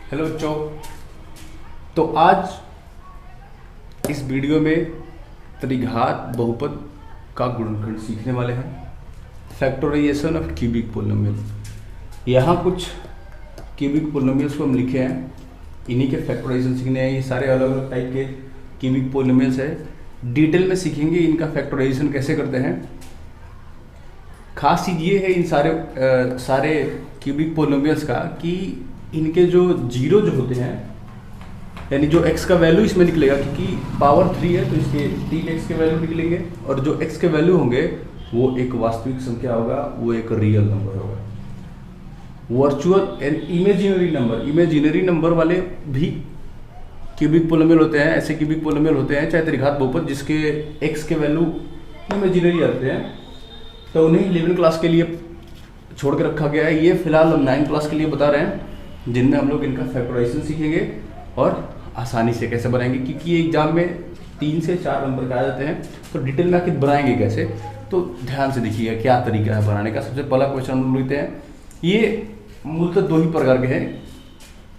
Hello बच्चों। तो आज इस वीडियो में त्रिघात बहुपद का गुणनखंड सीखने वाले हैं। Factorization of cubic polynomial. यहाँ कुछ क्यूबिक पोलिनोमियल्स को हम लिखे हैं, इन्हीं के फैक्टराइजेशन सीखने हैं। ये सारे अलग अलग टाइप के क्यूबिक पोलिनोमियल्स है। डिटेल में सीखेंगे इनका फैक्टराइजेशन कैसे करते हैं। खास चीज़ ये है इन सारे क्यूबिक पोलिनोमियल्स का कि इनके जो जीरो जो होते हैं, यानी जो x का वैल्यू इसमें निकलेगा, क्योंकि पावर 3 है तो इसके 3x के वैल्यू निकलेंगे, और जो x के वैल्यू होंगे वो एक वास्तविक संख्या होगा, वो एक रियल नंबर होगा। वर्चुअल एंड इमेजिनरी नंबर वाले भी क्यूबिक पोलिनोमियल होते हैं। ऐसे क्यूबिक पोलिनोमियल होते हैं चाहे त्रिघात बहुपद जिसके x के वैल्यू इमेजिनरी आते हैं, तो उन्हें 11 क्लास के लिए छोड़ के रखा गया है। ये फिलहाल हम 9 क्लास के लिए बता रहे हैं, जिनमें हम लोग इनका फैक्टराइजेशन सीखेंगे और आसानी से कैसे बनाएंगे, क्योंकि एग्जाम में 3 से 4 नंबर का आ जाते हैं। तो डिटेल में आखिर बनाएंगे कैसे, तो ध्यान से देखिएगा क्या तरीका है बनाने का। सबसे पहला क्वेश्चन हम लोग लेते हैं। ये मूलतः 2 ही प्रकार के हैं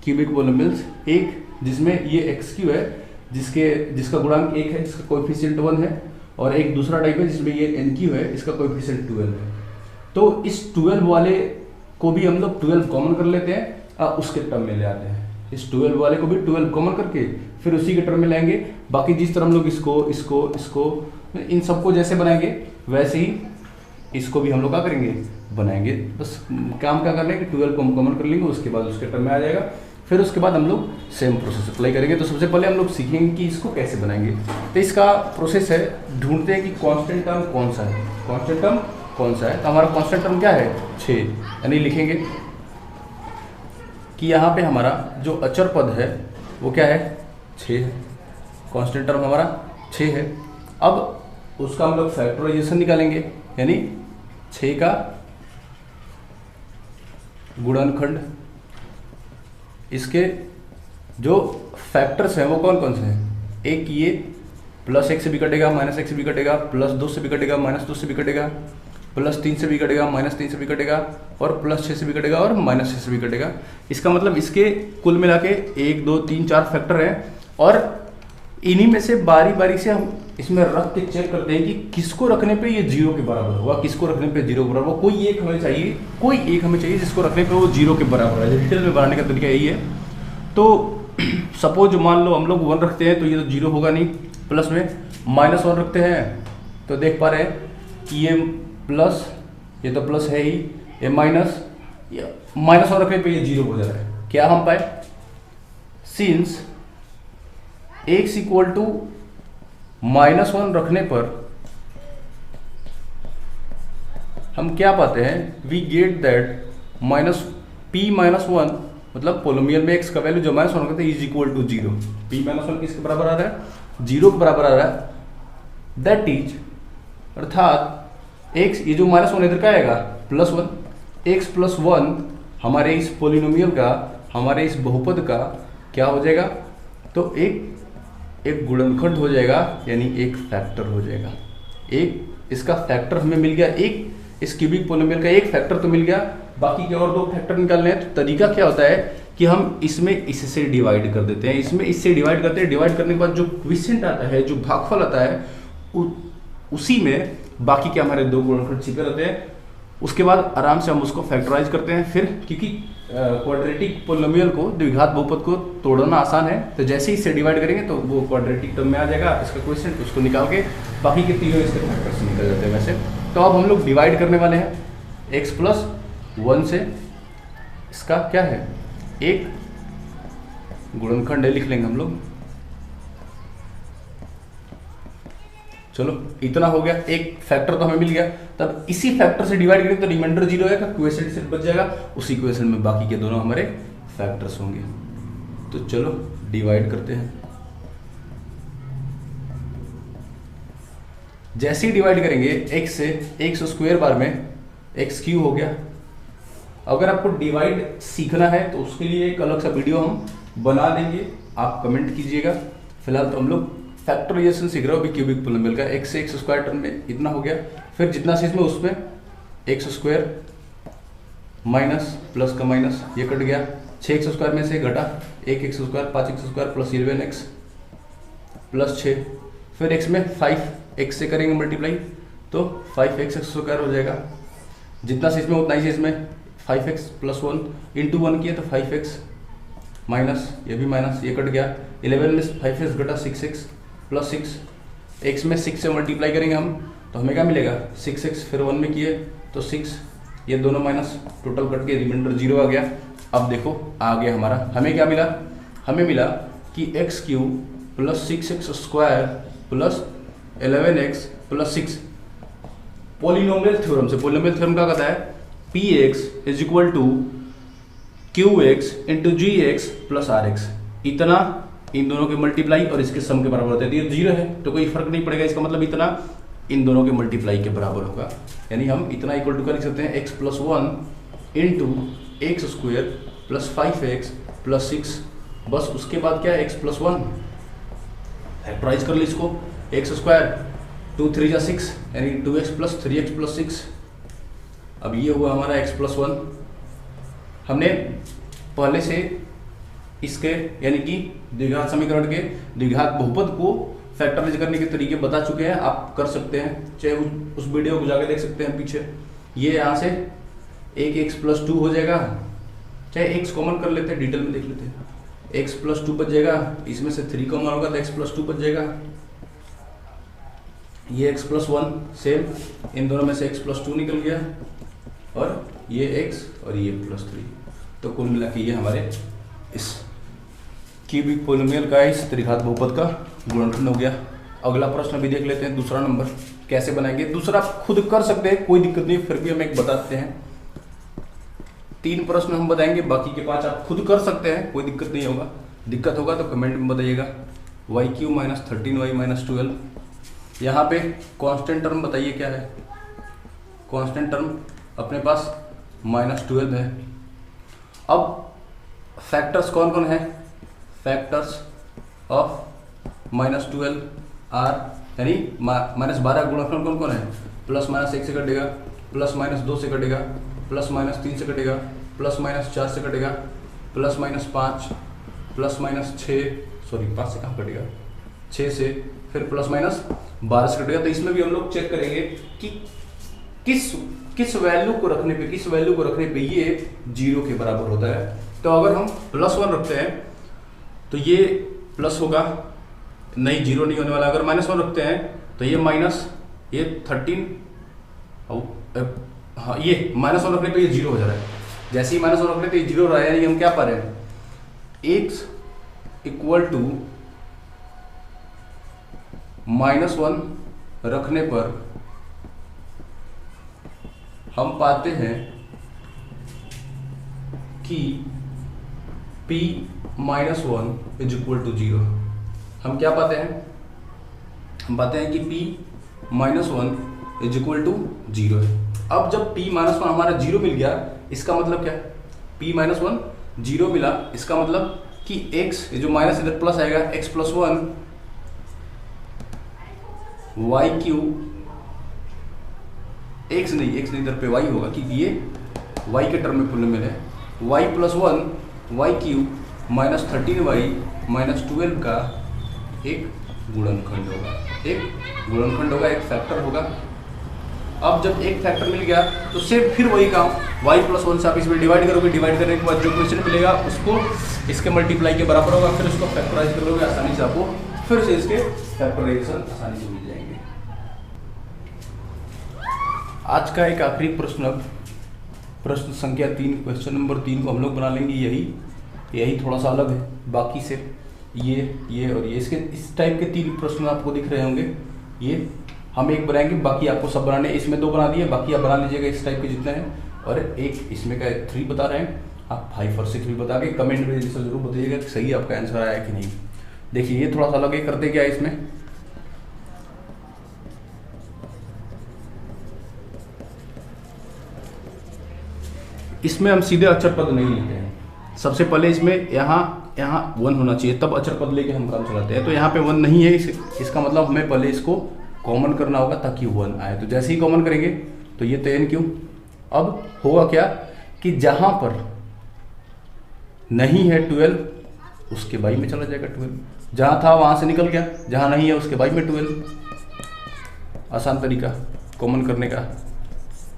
क्यूबिक पोलिनोमियल्स। एक जिसमें ये एक्स क्यू है, जिसका गुणांक 1 है, जिसका कोएफिशिएंट 1 है, और एक दूसरा टाइप है जिसमें ये एन क्यू है, इसका कोएफिशिएंट 12 है। तो इस 12 वाले को भी हम लोग 12 कॉमन कर लेते हैं और उसके टर्म में ले आते हैं। इस 12 वाले को भी 12 कॉमन करके फिर उसी के टर्म में लाएंगे। बाकी जिस तरह हम लोग इसको इन सबको जैसे बनाएंगे वैसे ही इसको भी हम लोग क्या करेंगे, बनाएंगे। बस काम क्या करना है कि 12 को हम कॉमन कर लेंगे, उसके बाद उसके टर्म में आ जाएगा। फिर उसके बाद हम लोग सेम प्रोसेस अप्लाई करेंगे। तो सबसे पहले हम लोग सीखेंगे कि इसको कैसे बनाएंगे। तो इसका प्रोसेस है, ढूंढते हैं कि कांस्टेंट टर्म कौन सा है। कांस्टेंट टर्म कौन सा है, तो हमारा कांस्टेंट टर्म क्या है, 6। यानी लिखेंगे कि यहाँ पे हमारा जो अचर पद है वो क्या है, 6 है। कांस्टेंट टर्म हमारा 6 है। अब उसका हम लोग फैक्टराइजेशन निकालेंगे, यानी 6 का गुणनखंड। इसके जो फैक्टर्स हैं वो कौन कौन से हैं, एक ये प्लस 1 से भी कटेगा, माइनस 1 से भी कटेगा, प्लस 2 से भी कटेगा, माइनस 2 से भी कटेगा, प्लस 3 से भी कटेगा, माइनस 3 से भी कटेगा, और प्लस 6 से भी कटेगा, और माइनस 6 से भी कटेगा। इसका मतलब इसके कुल मिला के 1 2 3 4 फैक्टर हैं, और इन्हीं में से बारी बारी से हम इसमें रख के चेक करते हैं कि किसको रखने पे ये 0 के बराबर होगा, किसको रखने पे 0 के बराबर होगा। कोई एक हमें चाहिए जिसको रखने पे वो 0 के बराबर है। डिटेल में बनाने का तरीका यही है। तो सपोज मान लो हम लोग 1 रखते हैं तो ये तो 0 होगा नहीं। प्लस में -1 रखते हैं तो देख पा रहे हैं कि ये प्लस, ये तो प्लस है ही, ये माइनस, -1 रखने पे ये 0 हो जा रहा है। क्या हम पाए, सिंस x इक्वल टू -1 रखने पर हम क्या पाते हैं, वी गेट दैट -p-1 मतलब पोलिनोमियल में x का वैल्यू जो -1 होता है इज इक्वल टू 0। p-1 किसके बराबर आ रहा है, 0 के बराबर आ रहा है। दैट इज, अर्थात x, ये जो -1 इधर का आएगा +1, x + 1 हमारे इस पोलिनोमियल का, हमारे इस बहुपद का क्या हो जाएगा, तो एक गुणनखंड हो जाएगा, यानी एक फैक्टर हो जाएगा। एक इसका फैक्टर हमें मिल गया, एक इस क्यूबिक पोलिनोमियल का एक फैक्टर तो मिल गया। बाकी के और 2 फैक्टर निकालने हैं। तो तरीका क्या होता है कि हम इसमें इससे डिवाइड कर देते हैं, इसमें इससे डिवाइड करते हैं। डिवाइड करने के बाद जो क्विसेंट आता है, जो भागफल आता है, उसी में बाकी के हमारे 2 गुणनखंड छिपे रहते हैं। उसके बाद आराम से हम उसको फैक्टराइज करते हैं। फिर क्योंकि क्वाड्रेटिक पोलिनोमियल को, द्विघात बहुपद को तोड़ना आसान है, तो जैसे ही इससे डिवाइड करेंगे तो वो क्वाड्रेटिक टर्म में आ जाएगा। इसका क्वेश्चन उसको निकाल के बाकी के तीनों इसके फैक्टर्स निकल जाते हैं वैसे। तो अब हम लोग डिवाइड करने वाले हैं x + 1 से। इसका क्या है, एक गुणनखंड है, लिख लेंगे हम लोग। चलो इतना हो गया, एक फैक्टर तो हमें मिल गया। तब इसी फैक्टर से डिवाइड करेंगे तो रिमाइंडर 0 आएगा, क्वेश्चन सिर्फ बच जाएगा। उसी क्वेश्चन में बाकी के दोनों हमारे फैक्टर्स होंगे। तो चलो डिवाइड करते हैं। जैसे ही डिवाइड करेंगे x से, x स्क्वायर बार में x³ हो गया। अगर आपको डिवाइड सीखना है तो उसके लिए एक अलग सा वीडियो हम बना देंगे, आप कमेंट कीजिएगा। फिलहाल तो हम लोग फैक्टराइजेशन सीख रहे हो अभी क्यूबिक पोलिनोमियल का। x से x² टर्म में इतना हो गया, फिर जितना से इसमें उसमें x² माइनस प्लस का माइनस ये कट गया, 6x² में से घटा 1x² 5x² plus 11x plus 6, फिर x में 5x से करेंगे मल्टीप्लाई तो 5x² हो जाएगा। जितना से इसमें उतना ही से इसमें 5x प्लस 1 इंटू 1 किया तो 5x माइनस, ये भी माइनस, ये कट गया। 11 में 5x घटा 6x प्लस 6, x में 6 से मल्टीप्लाई करेंगे हम तो हमें क्या मिलेगा 6x, फिर 1 में किए तो 6, ये दोनों माइनस, टोटल कट के रिमाइंडर 0 आ गया। अब देखो आ गया हमारा, हमें क्या मिला, हमें मिला कि x³ plus 6x² plus 11x plus 6 polynomial theorem से। पोलिनोमियल थ्योरम क्या कहता है, px is equal to qx into gx plus rx, इतना इन दोनों के मल्टीप्लाई और इसके सम के बराबर होता है। ये 0 है तो कोई फर्क नहीं पड़ेगा, इसका मतलब इतना इन दोनों के मल्टीप्लाई के बराबर होगा। यानी हम इतना इक्वल टू क्या लिख सकते हैं, x plus 1 into x² plus 5x plus 6, बस उसके बाद क्या है x प्लस 1, फैक्टराइज कर ली इसको, x² 2 3 जा 6 यानी 2x प्लस 3x प्लस 6। अब ये हुआ हमारा x प्लस 1। हमने पहले से इसके यानी कि द्विघात समीकरण के द्विघात बहुपद को फैक्टराइज करने के तरीके बता चुके हैं, आप कर सकते हैं, चाहे उस वीडियो को जाके देख सकते हैं पीछे। ये यहाँ से 1x प्लस 2 हो जाएगा, चाहे x कॉमन कर लेते हैं, डिटेल में देख लेते हैं। x प्लस 2 बच जाएगा, इसमें से 3 कॉमन होगा तो x प्लस 2 बच जाएगा। ये x प्लस 1 सेम, इन दोनों में से x प्लस 2 निकल गया और ये x और ये प्लस 3, तो कुल मिला के ये हमारे इस क्यूबिक पोलिनोमियल का इस त्रिघात बहुपद का गुणनखंड हो गया। अगला प्रश्न अभी देख लेते हैं, दूसरा नंबर कैसे बनाएंगे। दूसरा खुद कर सकते हैं, कोई दिक्कत नहीं, फिर भी हम एक बताते हैं। 3 प्रश्न हम बताएंगे, बाकी के 5 आप खुद कर सकते हैं, कोई दिक्कत नहीं होगा। दिक्कत होगा तो कमेंट में बताइएगा। y³ माइनस 13y माइनस 12, यहाँ पे कांस्टेंट टर्म बताइए क्या है। कांस्टेंट टर्म अपने पास माइनस 12 है। अब फैक्टर्स कौन कौन है, फैक्टर्स ऑफ माइनस 12 आर यानी माइनस 12 गुणनखंड कौन कौन है, प्लस माइनस 1 से कटेगा, प्लस माइनस 2 से कटेगा, प्लस माइनस 3 से कटेगा, प्लस माइनस 4 से कटेगा, plus minus 5, plus minus 6, sorry 5 से कहाँ कटेगा, 6 से, फिर प्लस माइनस 12 से कटेगा। तो इसमें भी हम लोग चेक करेंगे कि किस वैल्यू को रखने पे ये 0 के बराबर होता है। तो अगर हम प्लस 1 रखते हैं तो ये प्लस होगा, नहीं 0 नहीं होने वाला। अगर माइनस 1 रखते हैं तो ये माइनस, ये 13, हाँ ये माइनस 1 रखने पे ये 0 हो जा रहा है। जैसे ही माइनस 1 रखने पे ये 0 हो रहा है, यानी हम क्या पा रहे हैं, x इक्वल टू माइनस 1 रखने पर हम पाते हैं कि p minus 1 is equal to 0। हम क्या पाते हैं, हम पाते हैं कि p minus 1 is equal to 0 है। अब जब p माइनस 1 हमारा 0 मिल गया, इसका मतलब क्या, p माइनस 1 0 मिला, इसका मतलब कि x जो माइनस इधर प्लस आएगा, x प्लस 1 y³ x नहीं इधर पे y होगा क्योंकि ये y के टर्म में पोलिनोमियल है। y plus 1 y³ minus 13y minus 12 का एक गुणनखंड होगा, एक फैक्टर होगा। अब जब एक फैक्टर मिल गया तो सिर्फ फिर वही काम, y प्लस 1 से आप इसमें डिवाइड करोगे, डिवाइड करने के बाद जो क्वेश्चन मिलेगा उसको इसके मल्टीप्लाई के बराबर होगा, फिर उसको फैक्टराइज कर लोगे, आसानी से आपको फिर से इसके फैक्टराइजेशन आसानी से मिल जाएंगे। आज का एक आखिरी प्रश्न, प्रश्न संख्या 3, क्वेश्चन नंबर 3 को हम लोग बना लेंगे। यही थोड़ा सा अलग है बाकी से, ये और ये इसके इस टाइप के 3 प्रश्न आपको दिख रहे होंगे। ये हम एक बनाएंगे, बाकी आपको सब बनाने, इसमें 2 बना दिए, बाकी आप बना लीजिएगा इस टाइप के जितने हैं। और एक इसमें का 3 बता रहे हैं, आप 5 और 6 भी बता के कमेंट में जरूर बताइएगा कि सही आपका आंसर आया कि नहीं। देखिए ये थोड़ा सा अलग है, करते क्या है इसमें हम सीधे अक्षर पद नहीं लेते हैं। सबसे पहले इसमें यहाँ 1 होना चाहिए, तब अक्षर पद लेके हम काम चलाते हैं। तो यहाँ पे 1 नहीं है, इसका मतलब हमें पहले इसको कॉमन करना होगा ताकि 1 आए। तो जैसे ही कॉमन करेंगे तो ये तो n क्यों। अब होगा क्या कि जहाँ पर नहीं है 12, उसके बाई में चला जाएगा 12, जहाँ था वहाँ से निकल गया, जहाँ नहीं है उसके बाई में 12। आसान तरीका कॉमन करने का,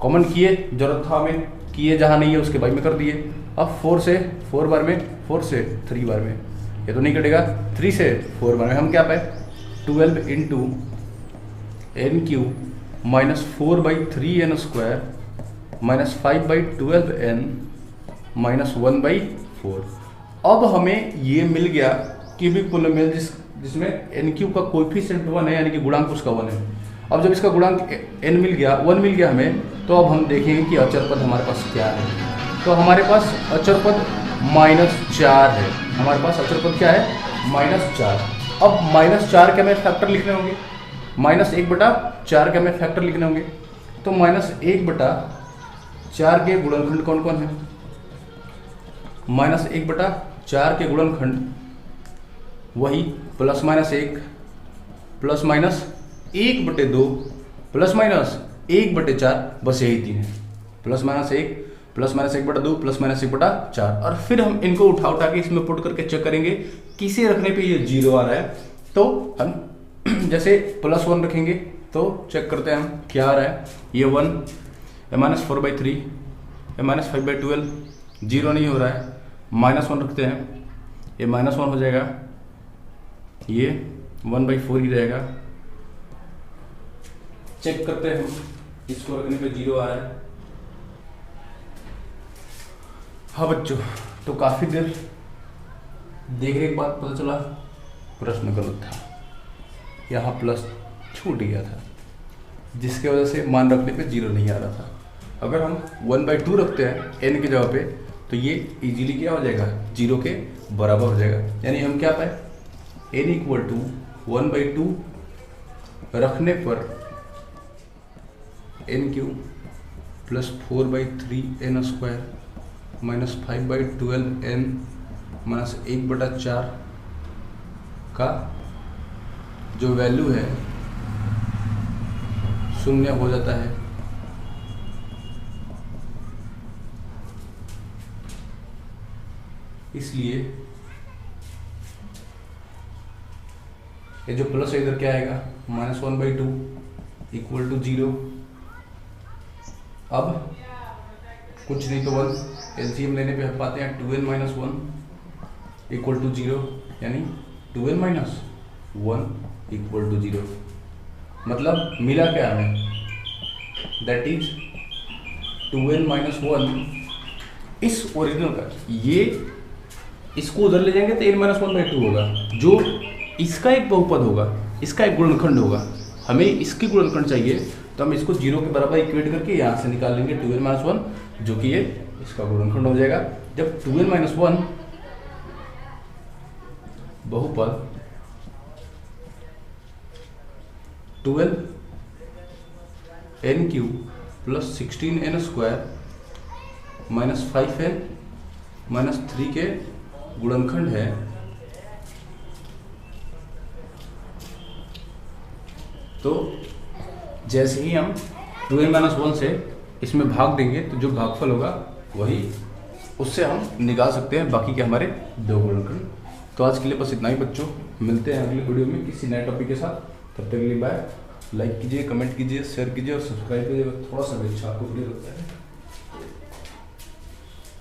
कॉमन किए, जरूरत था हमें, किए, जहाँ नहीं है उसके बाई में कर दिए। अब 4 से 4 बार में, 4 से 3 बार में, ये तो नहीं कटेगा, 3 से 4 बार में हम क्या पाए, 12 into n cube minus 4/3n² minus 5/12n minus 1/4। अब हमें ये मिल गया क्यूबिक पोलिनोमियल जिसमें एन क्यू का कोएफिशिएंट 1 है, यानी कि गुणांक उसका 1 है। अब जब इसका गुणांक n मिल गया, 1 मिल गया हमें, तो अब हम देखेंगे कि अचर पद हमारे पास क्या है। तो हमारे पास अचर पद -4 है, हमारे पास अचर पद क्या है, -4। अब -4 के हमें फैक्टर लिखने होंगे, -1/4 के हमें फैक्टर लिखने होंगे। तो -1/4 के गुणनखंड कौन कौन है, -1/4 के गुणनखंड वही +-1 +-1/2 +-1/4, बस यही 3 है, +-1 +-1/2 +-1/4। और फिर हम इनको उठा के इसमें पुट करके चेक करेंगे, किसी रखने पे ये 0 आ रहा है, तो हम जैसे +1 रखेंगे तो चेक करते हैं हम क्या आ रहा है, ये 1, -4/3, -5/12, 0 नहीं हो रहा है, -1 रखते हैं, ये -1 हो जाएगा, ये 1/4 ही रहेगा। चेक करते हैं हम, इसको रखने पे 0 आ रहा है। हाँ बच्चों, तो काफ़ी देर देखने के बाद पता चला प्रश्न गलत था, यहाँ प्लस छूट गया था, जिसके वजह से मान रखने पे 0 नहीं आ रहा था। अगर हम 1/2 रखते हैं n की जगह पे, तो ये इजीली क्या हो जाएगा, 0 के बराबर हो जाएगा। यानी हम क्या पाए, n = 1/2 रखने पर n³ + 4/3n² minus 5/12n minus 1/4 का जो वैल्यू है 0 हो जाता है। इसलिए ये जो प्लस है इधर क्या आएगा, -1/2 = 0। अब कुछ नहीं तो 1, एलसीएम लेने पे हम पाते हैं 2n - 1 = 0, यानी 2n - 1 = 0। मतलब मिला क्या हमें, दैट इज 2n - 1 इस ओरिजिनल का, ये इसको उधर ले जाएंगे तो n - 1/2 होगा, जो इसका एक बहुपद होगा, इसका एक गुणनखंड होगा। हमें इसकी गुणनखंड चाहिए, तो हम इसको 0 के बराबर इक्वेट करके यहाँ से निकाल लेंगे 2n - 1, जो कि ये इसका गुणनखंड हो जाएगा। जब 2n - 1 बहुपद 12n³ + 16n² - 5n - 3 के गुणनखंड है, तो जैसे ही हम 2n - 1 से इसमें भाग देंगे, तो जो भागफल होगा वही, उससे हम निकाल सकते हैं बाकी के हमारे 2 गुणनखंड। तो आज के लिए बस इतना ही बच्चों, मिलते हैं अगले वीडियो में किसी नए टॉपिक के साथ। तब तक के लिए बाय। लाइक कीजिए, कमेंट कीजिए, शेयर कीजिए और सब्सक्राइब कीजिए। थोड़ा सा भी अच्छा आपको वीडियो लगता है।